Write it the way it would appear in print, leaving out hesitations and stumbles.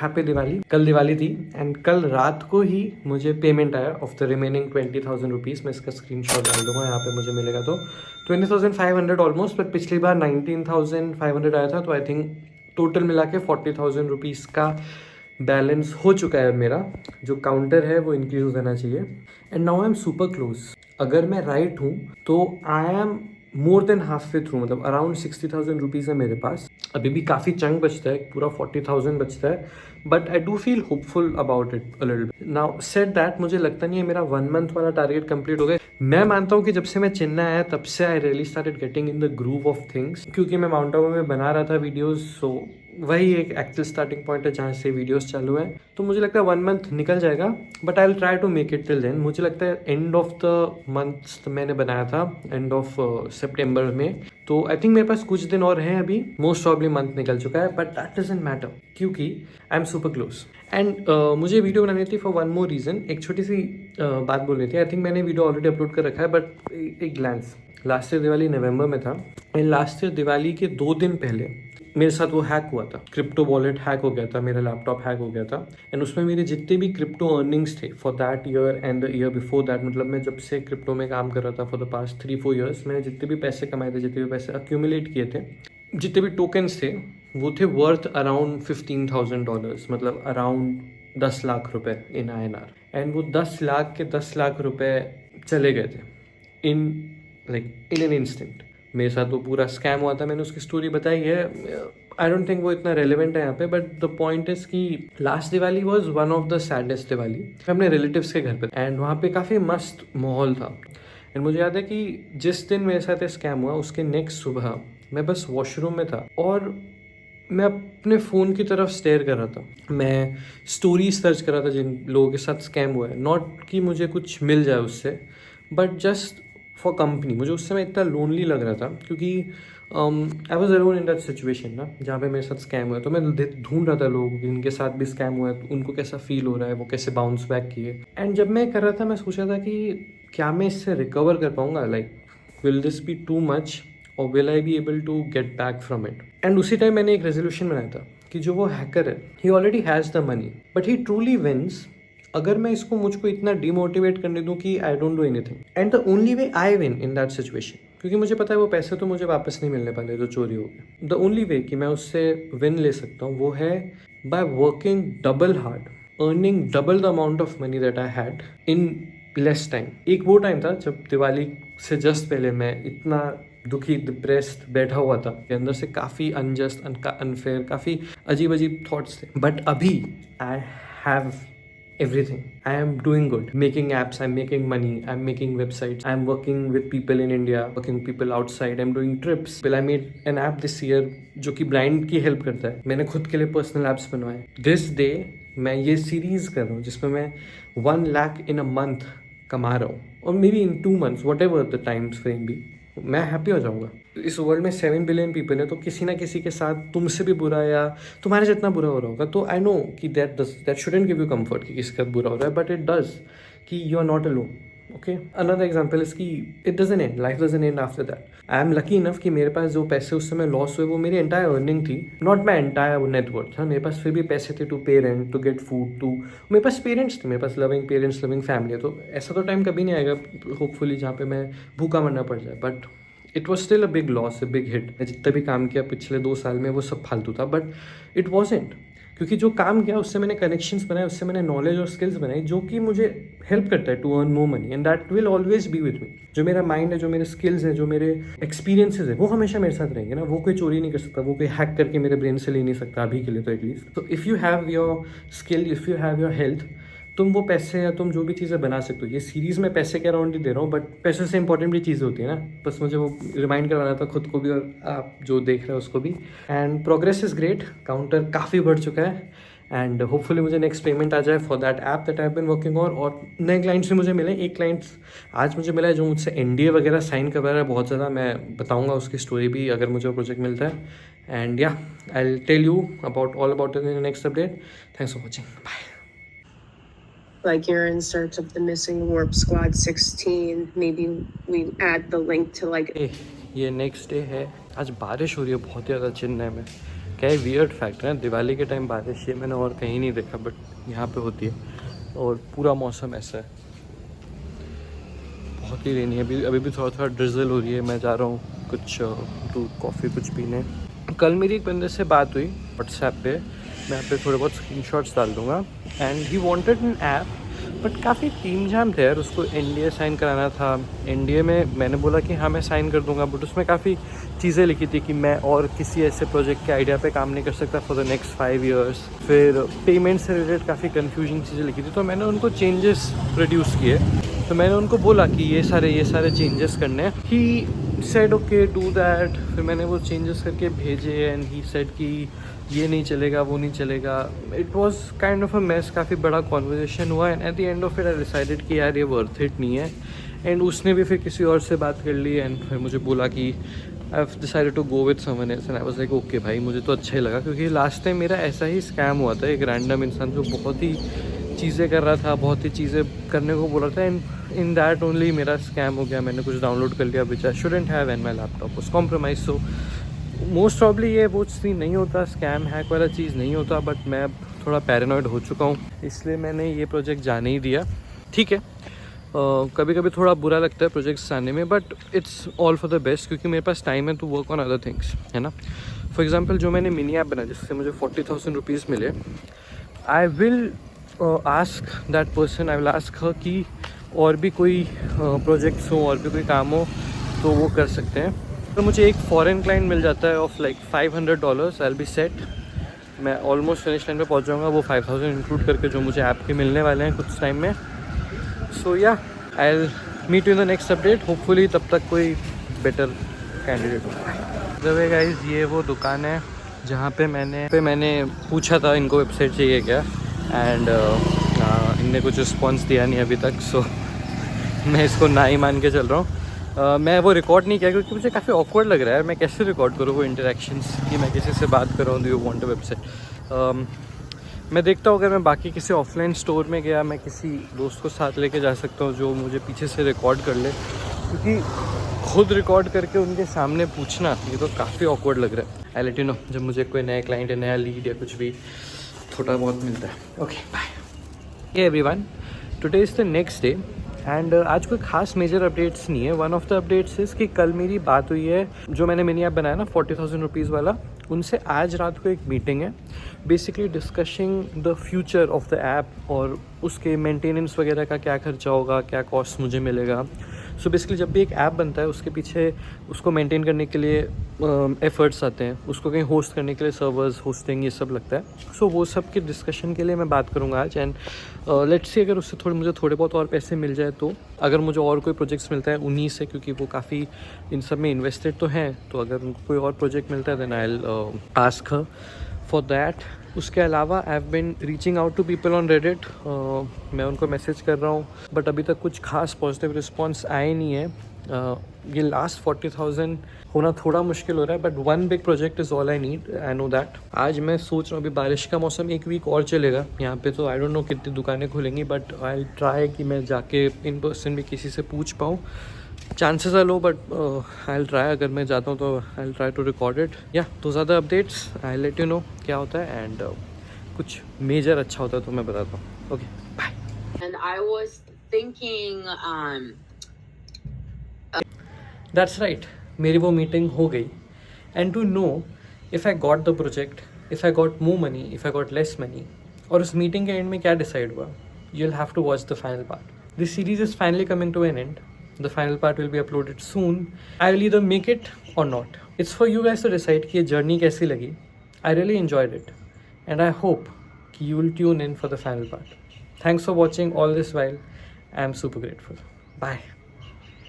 Happy Diwali. कल दिवाली थी and कल रात को ही मुझे पेमेंट आया ऑफ द रिमेनिंग 20,000 रुपीज़। मैं इसका स्क्रीनशॉट डाल दूंगा, यहाँ पे मुझे मिलेगा तो 20,500 ऑलमोस्ट, बट पिछली बार 19,500 आया था, तो आई थिंक टोटल मिला के 40,000 रुपीज़ का बैलेंस हो चुका है मेरा। जो काउंटर है वो इंक्रीज हो जाना चाहिए and now I am super close. अगर मैं राइट हूँ तो I am more than half way through, मतलब अराउंड 60,000 रुपीज़ है मेरे पास। अभी भी काफ़ी चंक बचता है, पूरा 40,000 बचता है, but I do feel hopeful about it a little bit. Now said that, मुझे लगता नहीं है मेरा 1 मंथ वाला टारगेट कंप्लीट हो गया। मैं मानता हूँ कि जब से मैं चेन्नई आया तब से I really started getting in the groove of things, क्योंकि मैं माउंट आबू में बना रहा था वीडियोज़, सो वही एक एक्चुअल स्टार्टिंग पॉइंट है जहाँ से वीडियोस चालू हैं। तो मुझे लगता है 1 मंथ निकल जाएगा, but I will try to make it till then. मुझे लगता है एंड ऑफ द मंथ मैंने बनाया था, एंड ऑफ सितंबर में, तो आई थिंक मेरे पास कुछ दिन और हैं अभी। मोस्ट प्रॉब्ली मंथ निकल चुका है, बट दैट डजंट मैटर क्योंकि I am super close. And मुझे वीडियो बनानी थी फॉर वन मोर रीज़न। एक छोटी सी बात बोलनी थी। आई थिंक मैंने वीडियो ऑलरेडी अपलोड कर रखा है, बट एक ग्लैंस। लास्ट ईयर दिवाली नवंबर में था एंड लास्ट ईयर दिवाली के 2 दिन पहले मेरे साथ वो हैक हुआ था। क्रिप्टो वॉलेट हैक हो गया था, मेरा लैपटॉप हैक हो गया था एंड उसमें मेरे जितने भी क्रिप्टो अर्निंग्स थे for that year and the year before that, मतलब मैं जब से क्रिप्टो में काम कर रहा था फॉर द पास्ट 3-4 ईयर्स, मैंने जितने भी पैसे कमाए थे, जितने भी पैसे अक्यूमुलेट किए थे, जितने भी टोकन्स थे, वो थे वर्थ अराउंड $15,000, मतलब अराउंड 10 लाख रुपए इन INR। एंड वो 10 लाख के 10 लाख रुपए चले गए थे इन एन इंस्टेंट। मेरे साथ वो पूरा स्कैम हुआ था, मैंने उसकी स्टोरी बताई है। आई डोंट थिंक वो इतना रेलिवेंट है यहाँ पे, बट द पॉइंट इज कि last Diwali was one of the saddest Diwali. मैं अपने रिलेटिव्स के घर पे एंड वहाँ पे काफ़ी मस्त माहौल था एंड मुझे याद है कि जिस दिन मेरे साथ स्कैम हुआ उसके नेक्स्ट सुबह मैं बस वॉशरूम में था और मैं अपने फ़ोन की तरफ स्टेयर कर रहा था। मैं स्टोरी सर्च कर रहा था जिन लोगों के साथ स्कैम हुआ है, नॉट कि मुझे कुछ मिल जाए उससे, बट जस्ट फॉर कंपनी। मुझे उस समय इतना लोनली लग रहा था क्योंकि I was alone in that situation ना, जहाँ पे मेरे साथ स्कैम हुआ है। तो मैं ढूंढ रहा था लोग जिनके साथ भी स्कैम हुआ है, तो उनको कैसा फील हो रहा है, वो कैसे बाउंस बैक किए। एंड जब मैं कर रहा था मैं सोच रहा था कि क्या मैं इससे रिकवर कर पाऊँगा, like will this be too much और will I be able to get back from it. And उसी टाइम मैंने एक रेजोल्यूशन बनाया था कि जो वो हैकर है, he already has the money but he truly wins अगर मैं इसको मुझको इतना डिमोटिवेट करने दूं कि I don't do anything. And the only way I win in that situation, क्योंकि मुझे पता है वो पैसे तो मुझे वापस नहीं मिलने वाले जो चोरी हो गए। द ओनली वे कि मैं उससे विन ले सकता हूँ वो है by working double hard, earning double the amount of money that I had in less time. एक वो टाइम था जब दिवाली से जस्ट पहले मैं इतना दुखी, डिप्रेस्ड बैठा हुआ था, के अंदर से काफ़ी अनजस्ट, अनफेयर, काफ़ी अजीब अजीब थॉट्स थे। बट अभी I have everything. I am doing good, making apps, I'm making money, I'm making websites, I'm working with people in India, working with people outside, I'm doing trips. Well, I made an app this year जो कि blind की help करता है। मैंने खुद के लिए personal apps बनवाए। दिस डे मैं ये सीरीज कर रहा हूँ जिसमें मैं 1 लाख इन अ मंथ कमा रहा हूँ, और may be in 2 months, what ever the time frame भी, मैं हैप्पी हो जाऊँगा। इस वर्ल्ड में 7 बिलियन पीपल है, तो किसी ना किसी के साथ तुमसे भी बुरा या तुम्हारे जितना बुरा हो रहा होगा। तो आई नो कि that shouldn't give you comfort कि किसी का बुरा हो रहा है, बट इट डज कि you are not alone. Okay, another example is कि it doesn't end, life doesn't end after that. I am lucky enough कि मेरे पास जो पैसे उस समय लॉस हुए वो मेरी एंटायर अर्निंग थी, नॉट माई एंटायर नेटवर्थ। हाँ, मेरे पास फिर भी पैसे थे to pay rent, to get food, to, मेरे पास पेरेंट्स थे, मेरे पास लविंग पेरेंट्स, लविंग फैमिली है। तो ऐसा तो टाइम कभी नहीं आएगा होपफुली जहाँ पे मैं भूखा मरना पड़ जाए, but it was still a big loss, a big hit. मैं जितना भी काम किया पिछले 2 साल में वो सब फालतू था, बट इट वॉजेंट, क्योंकि जो काम किया उससे मैंने कनेक्शंस बनाए, उससे मैंने नॉलेज और स्किल्स बनाई जो कि मुझे हेल्प करता है to earn more money, and that will always be with me. जो मेरा माइंड है, जो मेरे स्किल्स हैं, जो मेरे एक्सपीरियंसेस है, वो हमेशा मेरे साथ रहेंगे ना। वो कोई चोरी नहीं कर सकता, वो कोई हैक करके मेरे ब्रेन से ले नहीं सकता अभी के लिए तो एटलीस्ट। तो if you have your skill, if you have your health, तुम वो पैसे या तुम जो भी चीज़ें बना सकते हो। ये सीरीज़ में पैसे के अराउंड ही दे रहा हूँ, बट पैसे से इंपॉर्टेंट भी चीज़ें होती है ना। बस मुझे वो रिमाइंड करवाना था खुद को भी और आप जो देख रहे हो उसको भी। And progress is great, counter काफ़ी बढ़ चुका है एंड होपफुली मुझे नेक्स्ट पेमेंट आ जाए for that app that I have been working on. और नए क्लाइंट्स भी मुझे मिले। एक क्लाइंट आज मुझे मिला है जो मुझसे NDA वगैरह साइन करवा रहा है बहुत ज़्यादा। मैं बताऊँगा उसकी स्टोरी भी अगर मुझे वो प्रोजेक्ट मिलता है। And yeah I will tell you about all about in the next update. Thanks for watching, bye. Like you're in search of the missing Warp Squad 16. Maybe we add the link to like. ये next day है। आज बारिश हो रही है बहुत ज़्यादा चेन्नई में, क्या वियर्ड फैक्ट है, दिवाली के टाइम बारिश ये मैंने और कहीं नहीं देखा, बट यहाँ पे होती है और पूरा मौसम ऐसा है, बहुत ही रेनी है। अभी भी थोड़ा थोड़ा ड्रिजल हो रही है। मैं जा रहा हूँ कुछ दूध कॉफ़ी कुछ पीने। कल मेरी एक बंदे से बात हुई व्हाट्सएप पे, मैं यहाँ पे थोड़े बहुत स्क्रीनशॉट्स डाल दूँगा। And he wanted an app, but काफ़ी टीम जाम थे यार, उसको NDA साइन कराना था। NDA में मैंने बोला कि हाँ मैं साइन कर दूँगा, बट उसमें काफ़ी चीज़ें लिखी थी कि मैं और किसी ऐसे प्रोजेक्ट के आइडिया पे काम नहीं कर सकता फॉर द नेक्स्ट 5 years। फिर पेमेंट से रिलेटेड काफ़ी कन्फ्यूजिंग चीज़ें लिखी थी, तो मैंने उनको चेंजेस प्रोड्यूस किए। तो मैंने उनको बोला कि ये सारे चेंजेस करने हैं। He said okay do that. फिर मैंने वो चेंजेस करके भेजे एंड ही सेड कि ये नहीं चलेगा, वो नहीं चलेगा। It was kind of a mess, काफ़ी बड़ा कॉन्वर्जेशन हुआ and at the end of it I decided कि यार ये वर्थ इट नहीं है। एंड उसने भी फिर किसी और से बात कर ली एंड फिर मुझे बोला कि I have decided to go with someone else and I was like okay भाई, मुझे तो अच्छा ही लगा, क्योंकि लास्ट टाइम मेरा ऐसा ही स्कैम हुआ था। एक रैंडम इंसान जो बहुत ही चीज़ें कर रहा था, बहुत ही चीज़ें करने को बोल रहा था, एंड इन दैट ओनली मेरा स्कैम हो गया। मैंने कुछ डाउनलोड कर लिया which I shouldn't have and my laptop was compromise. So most probably ये वो चीज़ नहीं होता, स्कैम हैक वाला चीज़ नहीं होता, बट मैं थोड़ा पैरानॉइड हो चुका हूँ, इसलिए मैंने ये प्रोजेक्ट जाने ही दिया। ठीक है, कभी कभी थोड़ा बुरा लगता है प्रोजेक्ट्स आने में, but it's all for the best, क्योंकि मेरे पास टाइम है to work on other things, है ना। फॉर एग्जाम्पल जो मैंने मिनी ऐप बनाया जिससे मुझे 40,000 रुपीज़ मिले, आई will ask that person, I will ask हर कि और भी कोई प्रोजेक्ट्स हो और भी कोई काम हो तो वो कर सकते हैं। तो मुझे एक फॉरेन क्लाइंट मिल जाता है of like $500, I will be set. मैं ऑलमोस्ट फिनिश लाइन पे पहुंच जाऊंगा, वो 5,000 इंक्लूड करके जो मुझे ऐप के मिलने वाले हैं कुछ टाइम में। So yeah I will meet you in the next update, hopefully तब तक कोई बेटर कैंडिडेट होगा। जब गाइस ये वो दुकान है जहाँ पे मैंने पूछा था इनको वेबसाइट चाहिए क्या, एंड इनने कुछ रिस्पॉन्स दिया नहीं अभी तक। सो मैं इसको ना ही मान के चल रहा हूँ। मैं वो रिकॉर्ड नहीं किया क्योंकि मुझे काफ़ी ऑकवर्ड लग रहा है। मैं कैसे रिकॉर्ड करूँ वो इंटरेक्शंस कि मैं किसी से बात कर रहा हूँ, do you want a website. मैं देखता हूँ अगर मैं बाकी किसी ऑफलाइन स्टोर में गया, मैं किसी दोस्त को साथ लेके जा सकता हूँ जो मुझे पीछे से रिकॉर्ड कर ले, क्योंकि खुद रिकॉर्ड करके उनके सामने पूछना ये तो काफ़ी ऑकवर्ड लग रहा है। आई लेट यू नो जब मुझे कोई नया क्लाइंट या नया लीड या कुछ भी थोड़ा बहुत मिलता है। Okay bye. Hey everyone, today is the next day and आज कोई खास मेजर अपडेट्स नहीं है। One of the updates is कि कल मेरी बात हुई है जो मैंने मिनी ऐप बनाया ना 40,000 रुपीज़ वाला, उनसे आज रात को एक मीटिंग है, basically discussing the future of the app और उसके मेंटेनेंस वगैरह का क्या खर्चा होगा, क्या कॉस्ट मुझे मिलेगा। सो बेसिकली जब भी एक ऐप बनता है उसके पीछे उसको मेंटेन करने के लिए एफर्ट्स आते हैं, उसको कहीं होस्ट करने के लिए सर्वर्स, होस्टिंग, ये सब लगता है। सो वो सब के डिस्कशन के लिए मैं बात करूँगा आज। एंड लेट्स सी अगर उससे मुझे थोड़े बहुत और पैसे मिल जाए तो, अगर मुझे और कोई प्रोजेक्ट्स मिलता है उन्हीं से, क्योंकि वो काफ़ी इन सब में इन्वेस्टेड तो हैं, तो अगर उनको कोई और प्रोजेक्ट मिलता है then I will ask her for that. उसके अलावा I have been reaching out to people on Reddit, मैं उनको मैसेज कर रहा हूँ, बट अभी तक कुछ खास पॉजिटिव रिस्पॉन्स आए नहीं है। ये लास्ट 40,000 होना थोड़ा मुश्किल हो रहा है, but one big project is all I need, I know that. आज मैं सोच रहा हूँ, अभी बारिश का मौसम एक वीक और चलेगा यहाँ पे, तो आई डोंट नो कितनी दुकानें खुलेंगी, बट आई विल ट्राई कि मैं जाके इन पर्सन भी किसी से पूछ पाऊँ। Chances are low but I will try, अगर मैं जाता हूँ तो I will try to record it. या तो ज़्यादा updates I let you know क्या होता है, एंड कुछ मेजर अच्छा होता है तो मैं बताता हूँ। Okay bye. And I was thinking, that's right, मेरी वो मीटिंग हो गई। And to know if I got the project, if I got more money, if I got less money, और उस मीटिंग के एंड में क्या डिसाइड हुआ, you will have to watch the final part. This series is finally coming to an end. The final part will be uploaded soon. I will either make it or not. It's for you guys to decide कि ये journey कैसी लगी. I really enjoyed it, and I hope कि you will tune in for the final part. Thanks for watching all this while. I am super grateful. Bye.